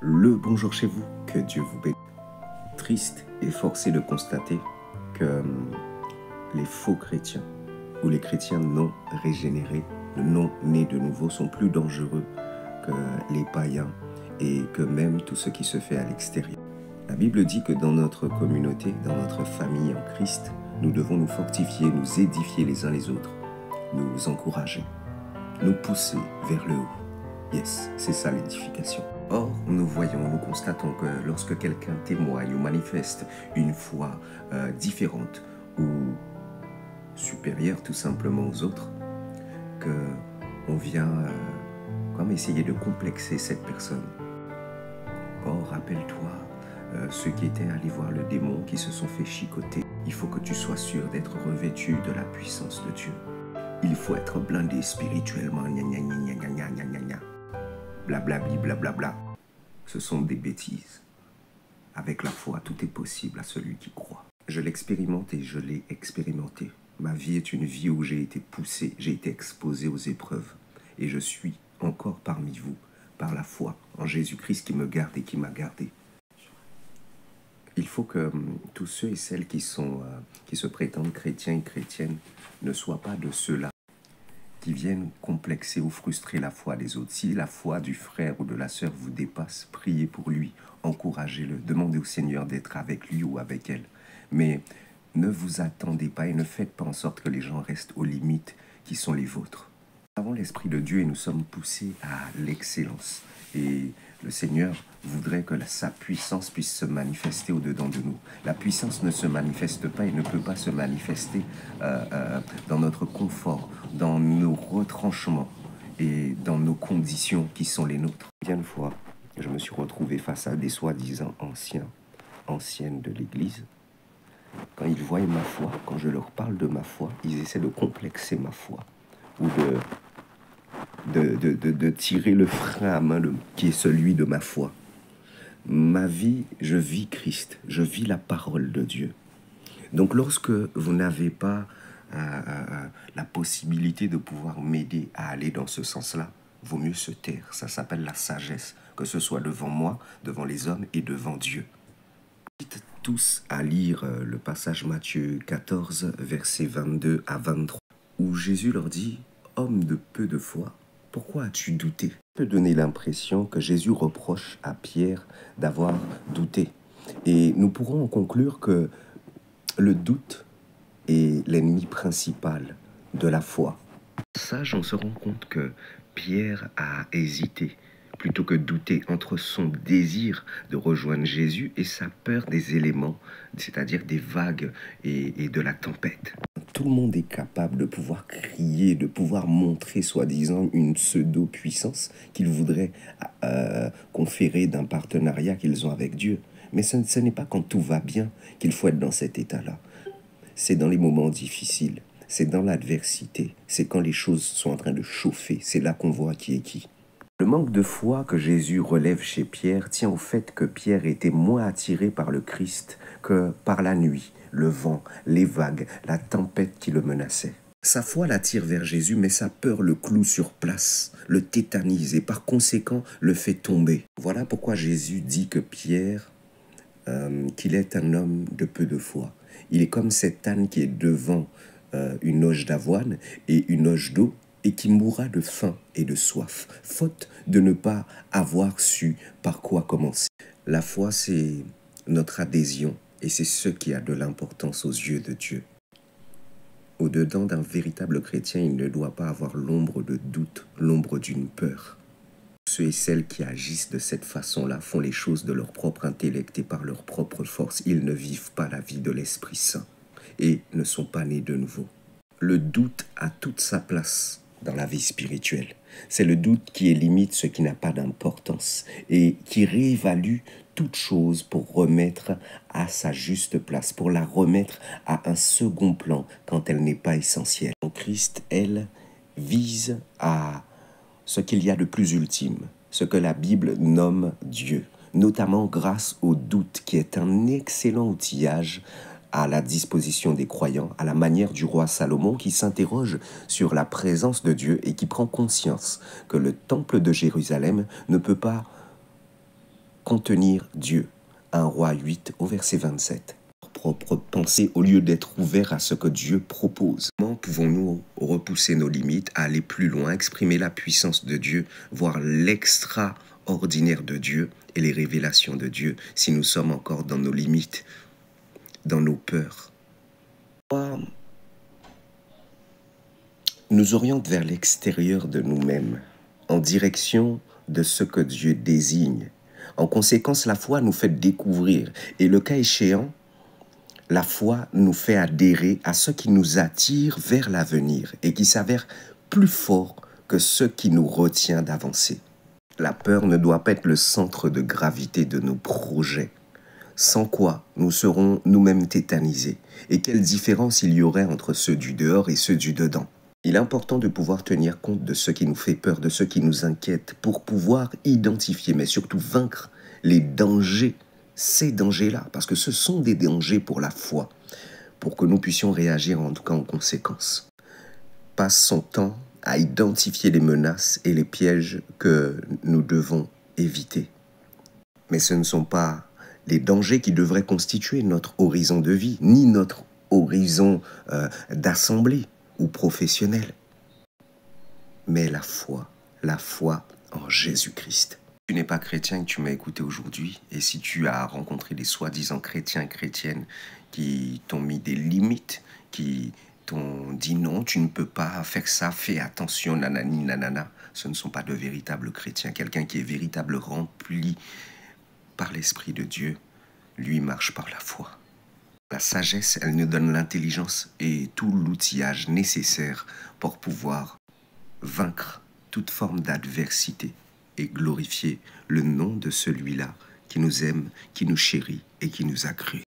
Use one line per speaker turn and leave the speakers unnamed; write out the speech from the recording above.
Le bonjour chez vous, que Dieu vous bénisse. Triste et forcé de constater que les faux chrétiens ou les chrétiens non régénérés, non nés de nouveau, sont plus dangereux que les païens et que même tout ce qui se fait à l'extérieur. La Bible dit que dans notre communauté, dans notre famille en Christ, nous devons nous fortifier, nous édifier les uns les autres, nous encourager, nous pousser vers le haut. Yes, c'est ça l'édification. Or, nous constatons que lorsque quelqu'un témoigne ou manifeste une foi différente ou supérieure tout simplement aux autres, qu'on vient comme essayer de complexer cette personne. Or, rappelle-toi, ceux qui étaient allés voir le démon, qui se sont fait chicoter, il faut que tu sois sûr d'être revêtu de la puissance de Dieu. Il faut être blindé spirituellement, blablabli, blablabla. Ce sont des bêtises. Avec la foi, tout est possible à celui qui croit. Je l'expérimente et je l'ai expérimenté. Ma vie est une vie où j'ai été poussé, j'ai été exposé aux épreuves. Et je suis encore parmi vous, par la foi en Jésus-Christ qui me garde et qui m'a gardé. Il faut que tous ceux et celles qui se prétendent chrétiens et chrétiennes ne soient pas de ceux-là qui viennent complexer ou frustrer la foi des autres. Si la foi du frère ou de la sœur vous dépasse, priez pour lui, encouragez-le, demandez au Seigneur d'être avec lui ou avec elle. Mais ne vous attendez pas et ne faites pas en sorte que les gens restent aux limites qui sont les vôtres. Nous avons l'Esprit de Dieu et nous sommes poussés à l'excellence. Et le Seigneur voudrait que sa puissance puisse se manifester au-dedans de nous. La puissance ne se manifeste pas et ne peut pas se manifester dans notre confort, dans nos retranchements et dans nos conditions qui sont les nôtres. Bien de fois, je me suis retrouvé face à des soi-disant anciennes de l'Église. Quand ils voient ma foi, quand je leur parle de ma foi, ils essaient de complexer ma foi ou de tirer le frein à main qui est celui de ma foi. Ma vie, je vis Christ, je vis la parole de Dieu. Donc lorsque vous n'avez pas la possibilité de pouvoir m'aider à aller dans ce sens-là, vaut mieux se taire. Ça s'appelle la sagesse, que ce soit devant moi, devant les hommes et devant Dieu. Invite tous à lire le passage Matthieu 14, versets 22 à 23, où Jésus leur dit « Homme de peu de foi, pourquoi as-tu douté ?» Ça peut donner l'impression que Jésus reproche à Pierre d'avoir douté. Et nous pourrons en conclure que le doute est l'ennemi principal de la foi. Sage, on se rend compte que Pierre a hésité plutôt que douter entre son désir de rejoindre Jésus et sa peur des éléments, c'est-à-dire des vagues et de la tempête. Tout le monde est capable de pouvoir crier, de pouvoir montrer soi-disant une pseudo-puissance qu'ils voudraient conférer d'un partenariat qu'ils ont avec Dieu. Mais ce n'est pas quand tout va bien qu'il faut être dans cet état-là. C'est dans les moments difficiles, c'est dans l'adversité, c'est quand les choses sont en train de chauffer, c'est là qu'on voit qui est qui. Le manque de foi que Jésus relève chez Pierre tient au fait que Pierre était moins attiré par le Christ que par la nuit, le vent, les vagues, la tempête qui le menaçait. Sa foi l'attire vers Jésus, mais sa peur le cloue sur place, le tétanise et par conséquent le fait tomber. Voilà pourquoi Jésus dit que Pierre, qu'il est un homme de peu de foi. Il est comme cet âne qui est devant une auge d'avoine et une auge d'eau, et qui mourra de faim et de soif, faute de ne pas avoir su par quoi commencer. La foi, c'est notre adhésion, et c'est ce qui a de l'importance aux yeux de Dieu. Au-dedans d'un véritable chrétien, il ne doit pas avoir l'ombre de doute, l'ombre d'une peur. Ceux et celles qui agissent de cette façon-là font les choses de leur propre intellect et par leur propre force. Ils ne vivent pas la vie de l'Esprit Saint et ne sont pas nés de nouveau. Le doute a toute sa place dans la vie spirituelle. C'est le doute qui élimine ce qui n'a pas d'importance et qui réévalue toute chose pour remettre à sa juste place, pour la remettre à un second plan quand elle n'est pas essentielle. En Christ, elle vise à ce qu'il y a de plus ultime, ce que la Bible nomme Dieu, notamment grâce au doute qui est un excellent outillage à la disposition des croyants, à la manière du roi Salomon qui s'interroge sur la présence de Dieu et qui prend conscience que le temple de Jérusalem ne peut pas contenir Dieu. 1 Roi 8 au verset 27. Propre pensée au lieu d'être ouvert à ce que Dieu propose. Comment pouvons-nous repousser nos limites, aller plus loin, exprimer la puissance de Dieu, voir l'extraordinaire de Dieu et les révélations de Dieu si nous sommes encore dans nos limites, dans nos peurs? Nous oriente vers l'extérieur de nous-mêmes, en direction de ce que Dieu désigne. En conséquence, la foi nous fait découvrir et le cas échéant, la foi nous fait adhérer à ce qui nous attire vers l'avenir et qui s'avère plus fort que ce qui nous retient d'avancer. La peur ne doit pas être le centre de gravité de nos projets, sans quoi nous serons nous-mêmes tétanisés. Et quelle différence il y aurait entre ceux du dehors et ceux du dedans? Il est important de pouvoir tenir compte de ce qui nous fait peur, de ce qui nous inquiète, pour pouvoir identifier, mais surtout vaincre les dangers, ces dangers-là, parce que ce sont des dangers pour la foi, pour que nous puissions réagir en tout cas en conséquence. Passe son temps à identifier les menaces et les pièges que nous devons éviter. Mais ce ne sont pas les dangers qui devraient constituer notre horizon de vie, ni notre horizon d'assemblée ou professionnel, mais la foi en Jésus-Christ. Tu n'es pas chrétien et tu m'as écouté aujourd'hui, et si tu as rencontré des soi-disant chrétiens et chrétiennes qui t'ont mis des limites, qui t'ont dit non, tu ne peux pas faire ça, fais attention, nanani, nanana, ce ne sont pas de véritables chrétiens. Quelqu'un qui est véritable rempli par l'Esprit de Dieu, lui marche par la foi. La sagesse, elle nous donne l'intelligence et tout l'outillage nécessaire pour pouvoir vaincre toute forme d'adversité et glorifier le nom de celui-là qui nous aime, qui nous chérit et qui nous a créés.